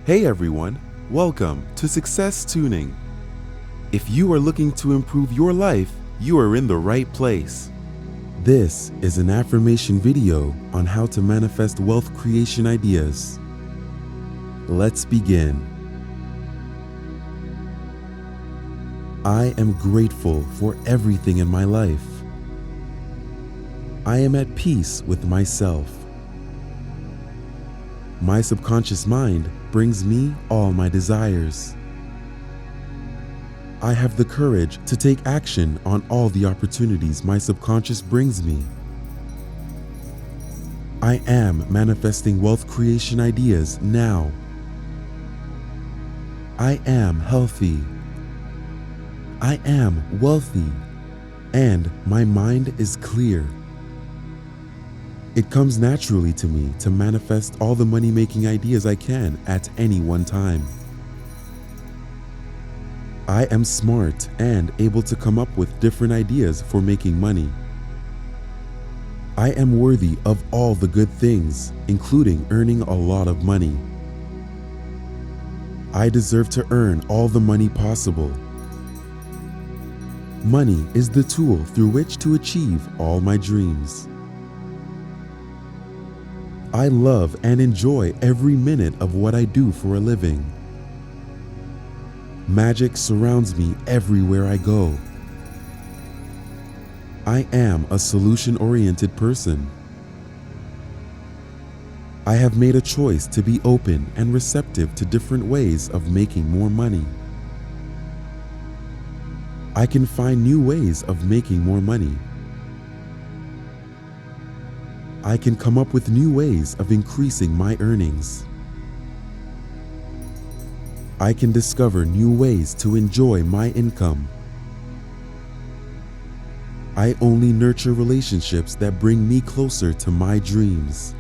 Hey everyone, welcome to Success Tuning. If you are looking to improve your life, you are in the right place. This is an affirmation video on how to manifest wealth creation ideas. Let's begin. I am grateful for everything in my life. I am at peace with myself. My subconscious mind brings me all my desires. I have the courage to take action on all the opportunities my subconscious brings me. I am manifesting wealth creation ideas now. I am healthy. I am wealthy, and my mind is clear. It comes naturally to me to manifest all the money-making ideas I can at any one time. I am smart and able to come up with different ideas for making money. I am worthy of all the good things, including earning a lot of money. I deserve to earn all the money possible. Money is the tool through which to achieve all my dreams. I love and enjoy every minute of what I do for a living. Magic surrounds me everywhere I go. I am a solution-oriented person. I have made a choice to be open and receptive to different ways of making more money. I can find new ways of making more money. I can come up with new ways of increasing my earnings. I can discover new ways to enjoy my income. I only nurture relationships that bring me closer to my dreams.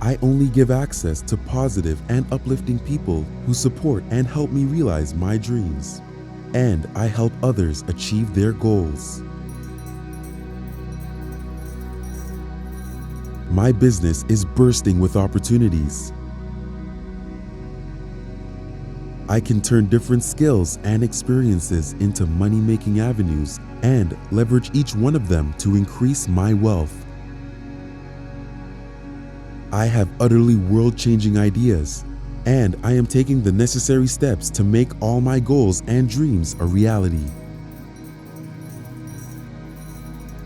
I only give access to positive and uplifting people who support and help me realize my dreams. And I help others achieve their goals. My business is bursting with opportunities. I can turn different skills and experiences into money-making avenues and leverage each one of them to increase my wealth. I have utterly world-changing ideas, and I am taking the necessary steps to make all my goals and dreams a reality.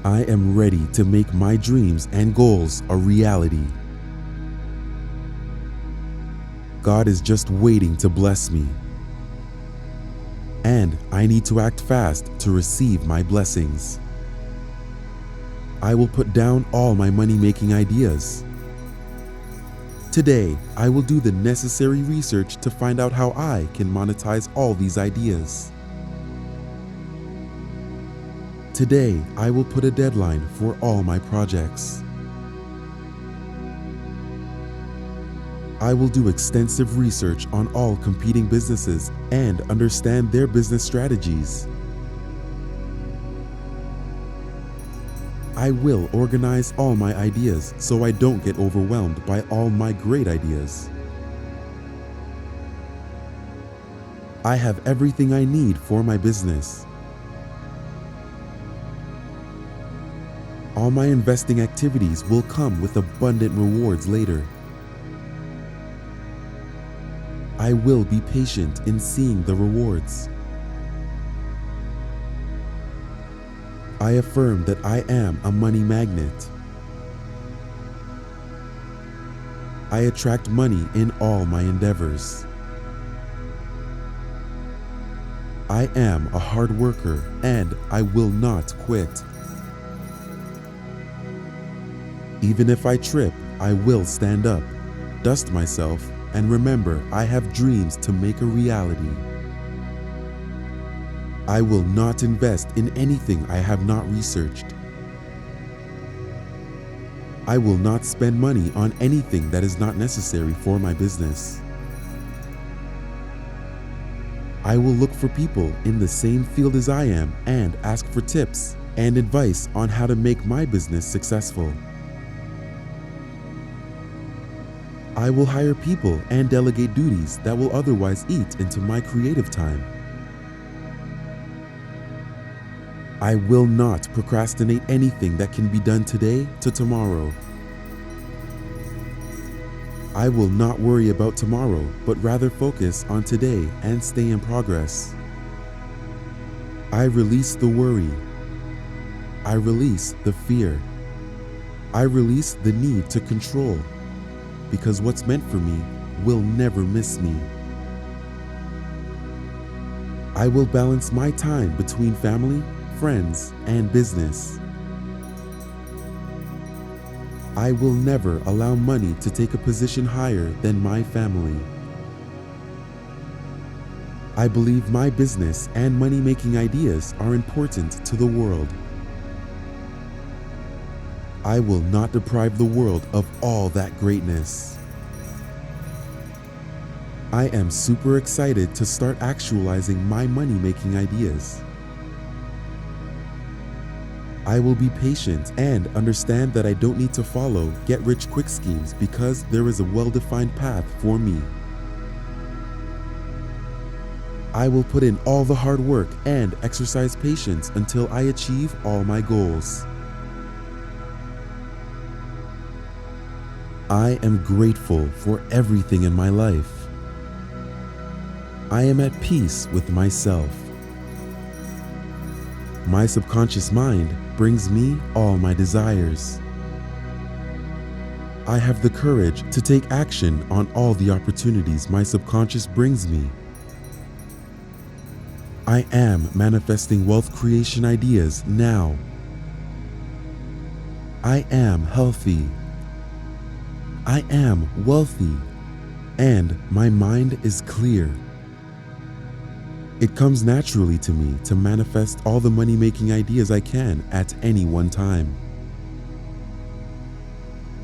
I am ready to make my dreams and goals a reality. God is just waiting to bless me. And I need to act fast to receive my blessings. I will put down all my money-making ideas. Today, I will do the necessary research to find out how I can monetize all these ideas. Today, I will put a deadline for all my projects. I will do extensive research on all competing businesses and understand their business strategies. I will organize all my ideas so I don't get overwhelmed by all my great ideas. I have everything I need for my business. All my investing activities will come with abundant rewards later. I will be patient in seeing the rewards. I affirm that I am a money magnet. I attract money in all my endeavors. I am a hard worker and I will not quit. Even if I trip, I will stand up, dust myself, and remember I have dreams to make a reality. I will not invest in anything I have not researched. I will not spend money on anything that is not necessary for my business. I will look for people in the same field as I am and ask for tips and advice on how to make my business successful. I will hire people and delegate duties that will otherwise eat into my creative time. I will not procrastinate anything that can be done today to tomorrow. I will not worry about tomorrow, but rather focus on today and stay in progress. I release the worry. I release the fear. I release the need to control, because what's meant for me will never miss me. I will balance my time between family, friends, and business. I will never allow money to take a position higher than my family. I believe my business and money-making ideas are important to the world. I will not deprive the world of all that greatness. I am super excited to start actualizing my money-making ideas. I will be patient and understand that I don't need to follow get-rich-quick schemes because there is a well-defined path for me. I will put in all the hard work and exercise patience until I achieve all my goals. I am grateful for everything in my life. I am at peace with myself. My subconscious mind brings me all my desires. I have the courage to take action on all the opportunities my subconscious brings me. I am manifesting wealth creation ideas now. I am healthy. I am wealthy, and my mind is clear. It comes naturally to me to manifest all the money-making ideas I can at any one time.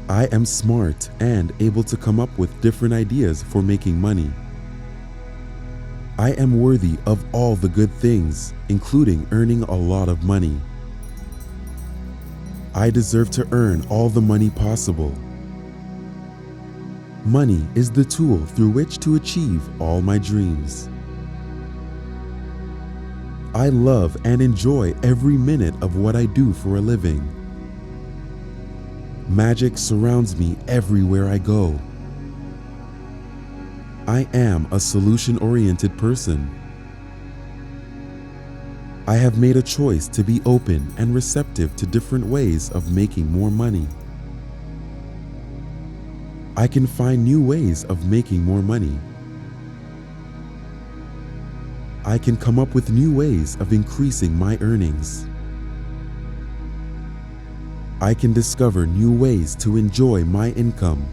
I am smart and able to come up with different ideas for making money. I am worthy of all the good things, including earning a lot of money. I deserve to earn all the money possible. Money is the tool through which to achieve all my dreams. I love and enjoy every minute of what I do for a living. Magic surrounds me everywhere I go. I am a solution-oriented person. I have made a choice to be open and receptive to different ways of making more money. I can find new ways of making more money. I can come up with new ways of increasing my earnings. I can discover new ways to enjoy my income.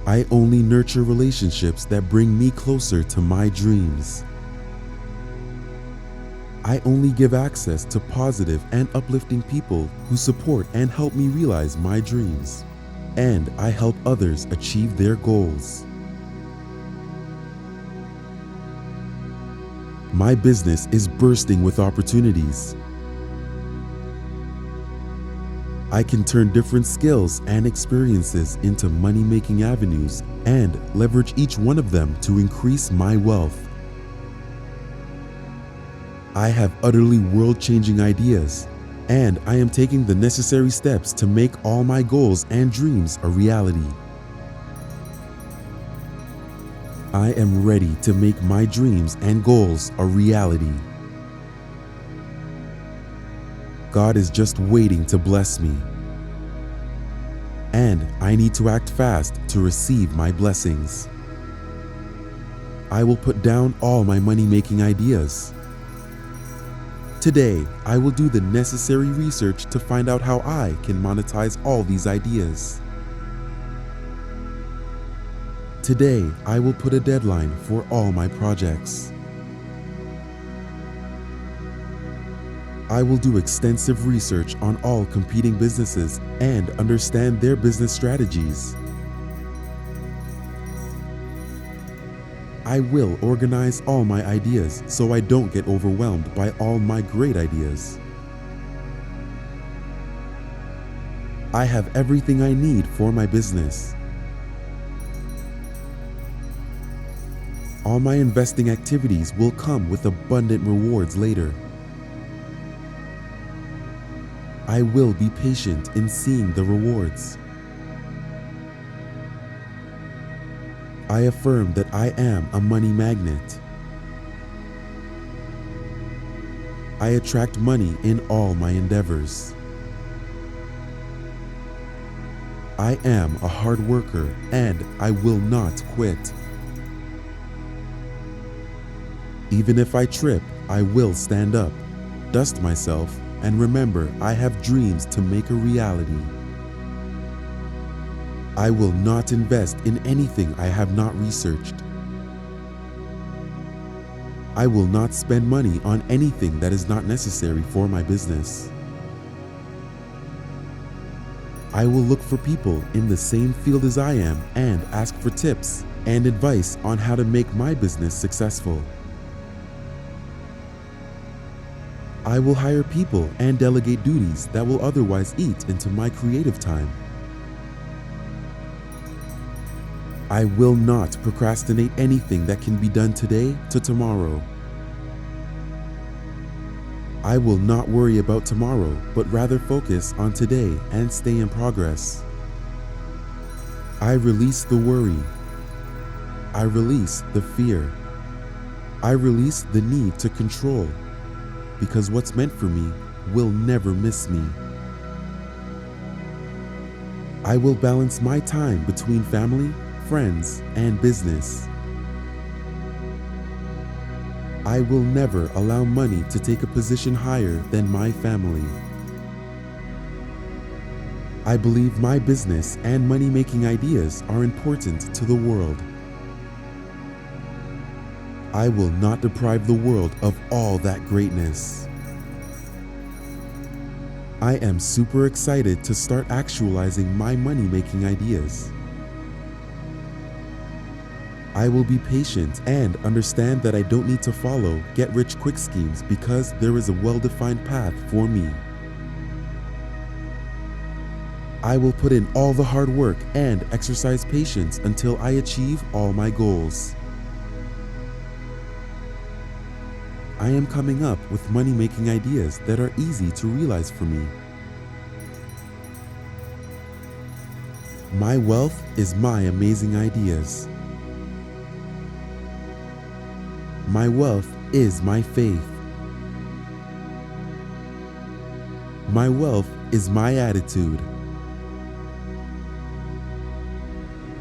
I only nurture relationships that bring me closer to my dreams. I only give access to positive and uplifting people who support and help me realize my dreams. And I help others achieve their goals. My business is bursting with opportunities. I can turn different skills and experiences into money-making avenues and leverage each one of them to increase my wealth. I have utterly world-changing ideas, and I am taking the necessary steps to make all my goals and dreams a reality. I am ready to make my dreams and goals a reality. God is just waiting to bless me. And I need to act fast to receive my blessings. I will put down all my money-making ideas. Today, I will do the necessary research to find out how I can monetize all these ideas. Today, I will put a deadline for all my projects. I will do extensive research on all competing businesses and understand their business strategies. I will organize all my ideas so I don't get overwhelmed by all my great ideas. I have everything I need for my business. All my investing activities will come with abundant rewards later. I will be patient in seeing the rewards. I affirm that I am a money magnet. I attract money in all my endeavors. I am a hard worker and I will not quit. Even if I trip, I will stand up, dust myself, and remember I have dreams to make a reality. I will not invest in anything I have not researched. I will not spend money on anything that is not necessary for my business. I will look for people in the same field as I am and ask for tips and advice on how to make my business successful. I will hire people and delegate duties that will otherwise eat into my creative time. I will not procrastinate anything that can be done today to tomorrow. I will not worry about tomorrow, but rather focus on today and stay in progress. I release the worry. I release the fear. I release the need to control, because what's meant for me will never miss me. I will balance my time between family, friends, and business. I will never allow money to take a position higher than my family. I believe my business and money-making ideas are important to the world. I will not deprive the world of all that greatness. I am super excited to start actualizing my money-making ideas. I will be patient and understand that I don't need to follow get-rich-quick schemes because there is a well-defined path for me. I will put in all the hard work and exercise patience until I achieve all my goals. I am coming up with money-making ideas that are easy to realize for me. My wealth is my amazing ideas. My wealth is my faith. My wealth is my attitude.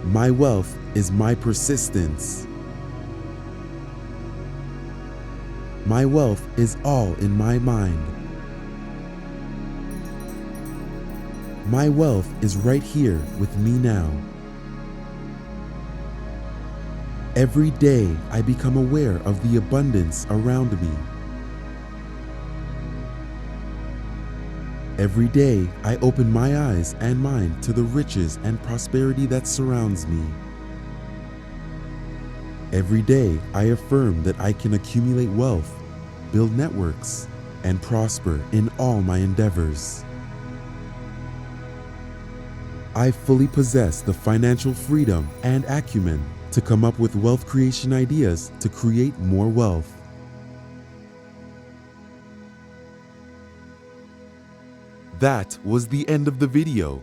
My wealth is my persistence. My wealth is all in my mind. My wealth is right here with me now. Every day I become aware of the abundance around me. Every day I open my eyes and mind to the riches and prosperity that surrounds me. Every day I affirm that I can accumulate wealth, build networks, and prosper in all my endeavors. I fully possess the financial freedom and acumen to come up with wealth creation ideas to create more wealth. That was the end of the video.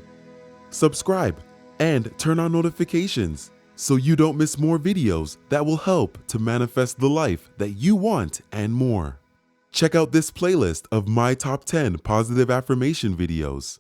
Subscribe and turn on notifications so you don't miss more videos that will help to manifest the life that you want and more. Check out this playlist of my top 10 positive affirmation videos.